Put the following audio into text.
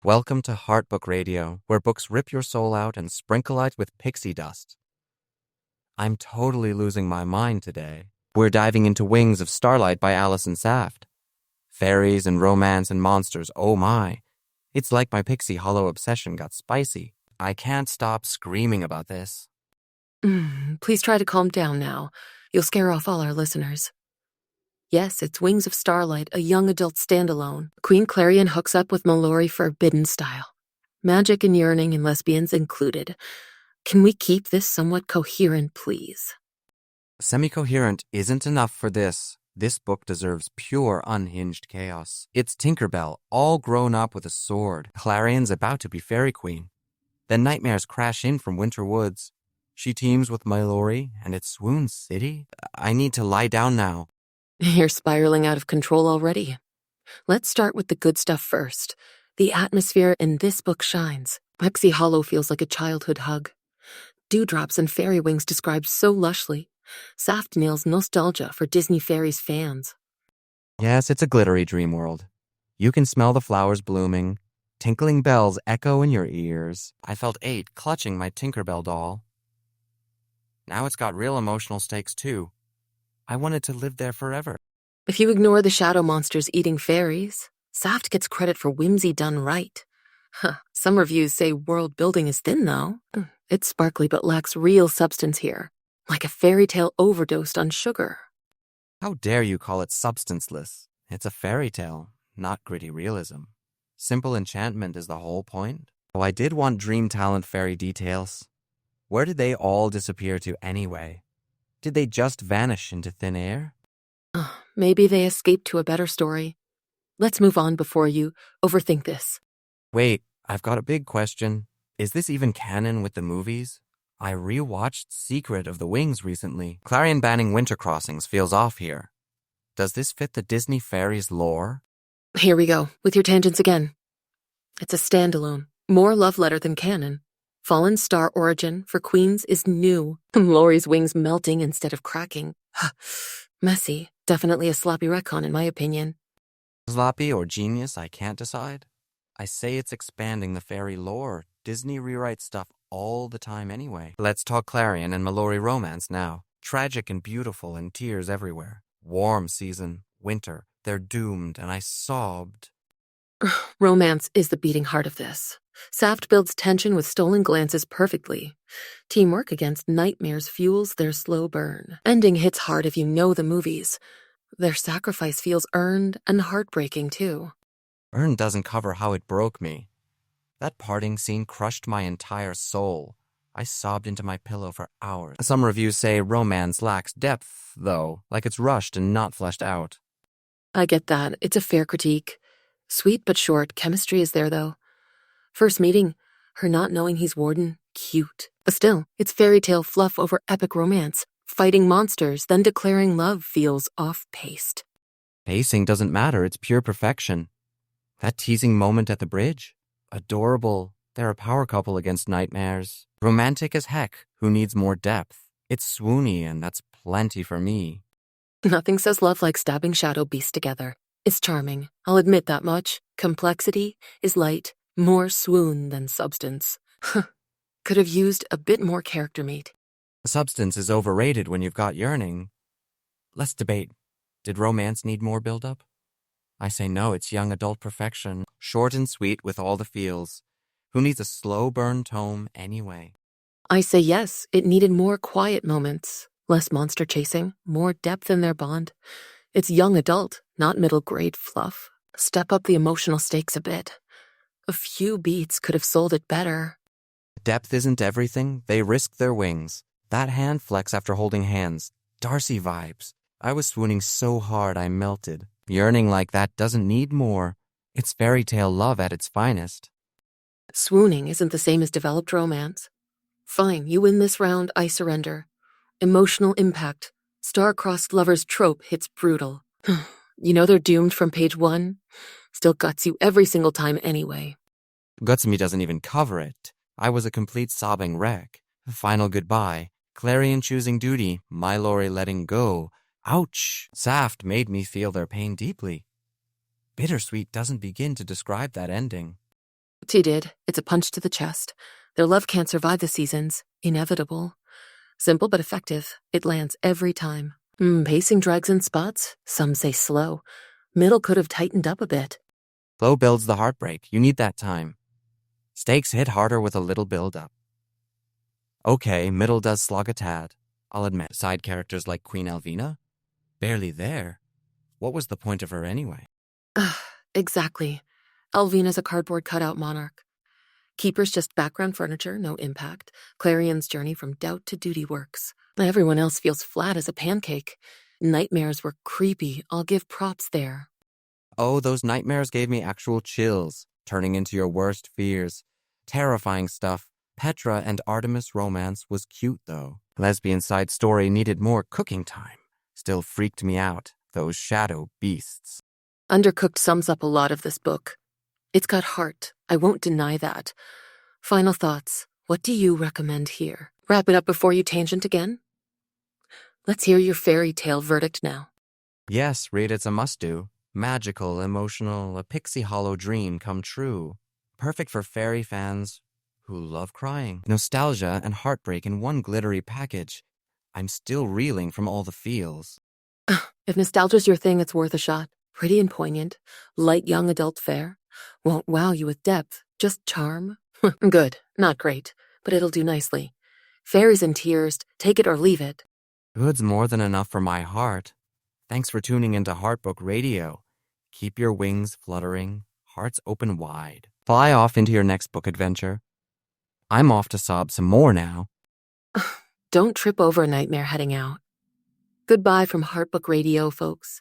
Welcome to Heartbook Radio, where books rip your soul out and sprinkle it with pixie dust. I'm totally losing my mind today. We're diving into Wings of Starlight by Allison Saft. Fairies and romance and monsters, oh my. It's like my Pixie Hollow obsession got spicy. I can't stop screaming about this. Please try to calm down now. You'll scare off all our listeners. Yes, it's Wings of Starlight, a young adult standalone. Queen Clarion hooks up with Mallory forbidden style. Magic and yearning and lesbians included. Can we keep this somewhat coherent, please? Semi-coherent isn't enough for this. This book deserves pure, unhinged chaos. It's Tinkerbell, all grown up with a sword. Clarion's about to be Fairy Queen. Then nightmares crash in from Winter Woods. She teams with Mallory, and it's Swoon City? I need to lie down now. You're spiraling out of control already. Let's start with the good stuff first. The atmosphere in this book shines. Pixie Hollow feels like a childhood hug. Dewdrops and fairy wings described so lushly. Saft nails nostalgia for Disney fairies fans. Yes, it's a glittery dream world. You can smell the flowers blooming. Tinkling bells echo in your ears. I felt 8 clutching my Tinkerbell doll. Now it's got real emotional stakes too. I wanted to live there forever. If you ignore the shadow monsters eating fairies, Saft gets credit for whimsy done right. Some reviews say world building is thin, though. It's sparkly but lacks real substance here, like a fairy tale overdosed on sugar. How dare you call it substanceless? It's a fairy tale, not gritty realism. Simple enchantment is the whole point. Oh, I did want dream talent fairy details. Where did they all disappear to anyway? Did they just vanish into thin air? Maybe they escaped to a better story. Let's move on before you overthink this. Wait, I've got a big question. Is this even canon with the movies? I rewatched Secret of the Wings recently. Clarion banning winter crossings feels off here. Does this fit the Disney fairies lore? Here we go, with your tangents again. It's a standalone, more love letter than canon. Fallen star origin for queens is new. Laurie's wings melting instead of cracking. Messy. Definitely a sloppy retcon in my opinion. Sloppy or genius, I can't decide. I say it's expanding the fairy lore. Disney rewrites stuff all the time anyway. Let's talk Clarion and Mallory romance now. Tragic and beautiful and tears everywhere. Warm season, winter. They're doomed and I sobbed. Romance is the beating heart of this. Saft builds tension with stolen glances perfectly. Teamwork against nightmares fuels their slow burn. Ending hits hard if you know the movies. Their sacrifice feels earned and heartbreaking too. Earned doesn't cover how it broke me. That parting scene crushed my entire soul. I sobbed into my pillow for hours. Some reviews say romance lacks depth, though, like it's rushed and not fleshed out. I get that. It's a fair critique. Sweet but short, chemistry is there though. First meeting, her not knowing he's Warden, cute. But still, it's fairy tale fluff over epic romance. Fighting monsters, then declaring love feels off-paced. Pacing doesn't matter, it's pure perfection. That teasing moment at the bridge? Adorable. They're a power couple against nightmares. Romantic as heck. Who needs more depth? It's swoony, and that's plenty for me. Nothing says love like stabbing shadow beasts together. It's charming, I'll admit that much. Complexity is light, more swoon than substance. Could have used a bit more character meat. Substance is overrated when you've got yearning. Let's debate. Did romance need more build-up? I say no, it's young adult perfection. Short and sweet with all the feels. Who needs a slow burn tome anyway? I say yes, it needed more quiet moments. Less monster chasing, more depth in their bond. It's young adult, not middle grade fluff. Step up the emotional stakes a bit. A few beats could have sold it better. Depth isn't everything. They risk their wings. That hand flex after holding hands. Darcy vibes. I was swooning so hard I melted. Yearning like that doesn't need more. It's fairy tale love at its finest. Swooning isn't the same as developed romance. Fine, you win this round, I surrender. Emotional impact. Star-crossed lovers trope hits brutal. You know they're doomed from page 1? Still guts you every single time anyway. Guts me doesn't even cover it. I was a complete sobbing wreck. Final goodbye. Clarion choosing duty. Mallory letting go. Ouch! Saft made me feel their pain deeply. Bittersweet doesn't begin to describe that ending. She did. It's a punch to the chest. Their love can't survive the seasons. Inevitable. Simple but effective. It lands every time. Pacing drags in spots. Some say slow. Middle could have tightened up a bit. Slow builds the heartbreak. You need that time. Stakes hit harder with a little build-up. Okay, middle does slog a tad. I'll admit, side characters like Queen Elvina? Barely there. What was the point of her anyway? Exactly. Elvina's a cardboard cutout monarch. Keeper's just background furniture, no impact. Clarion's journey from doubt to duty works. Everyone else feels flat as a pancake. Nightmares were creepy. I'll give props there. Oh, those nightmares gave me actual chills, turning into your worst fears. Terrifying stuff. Petra and Artemis romance was cute, though. Lesbian side story needed more cooking time. Still freaked me out, those shadow beasts. Undercooked sums up a lot of this book. It's got heart. I won't deny that. Final thoughts. What do you recommend here? Wrap it up before you tangent again? Let's hear your fairy tale verdict now. Yes, read it's a must-do. Magical, emotional, a pixie hollow dream come true. Perfect for fairy fans who love crying. Nostalgia and heartbreak in one glittery package. I'm still reeling from all the feels. If nostalgia's your thing, it's worth a shot. Pretty and poignant. Light young adult fare. Won't wow you with depth, just charm. Good, not great, but it'll do nicely. Fairies and tears, take it or leave it. Good's more than enough for my heart. Thanks for tuning into Heartbook Radio. Keep your wings fluttering, hearts open wide. Fly off into your next book adventure. I'm off to sob some more now. Don't trip over a nightmare heading out. Goodbye from Heartbook Radio, folks.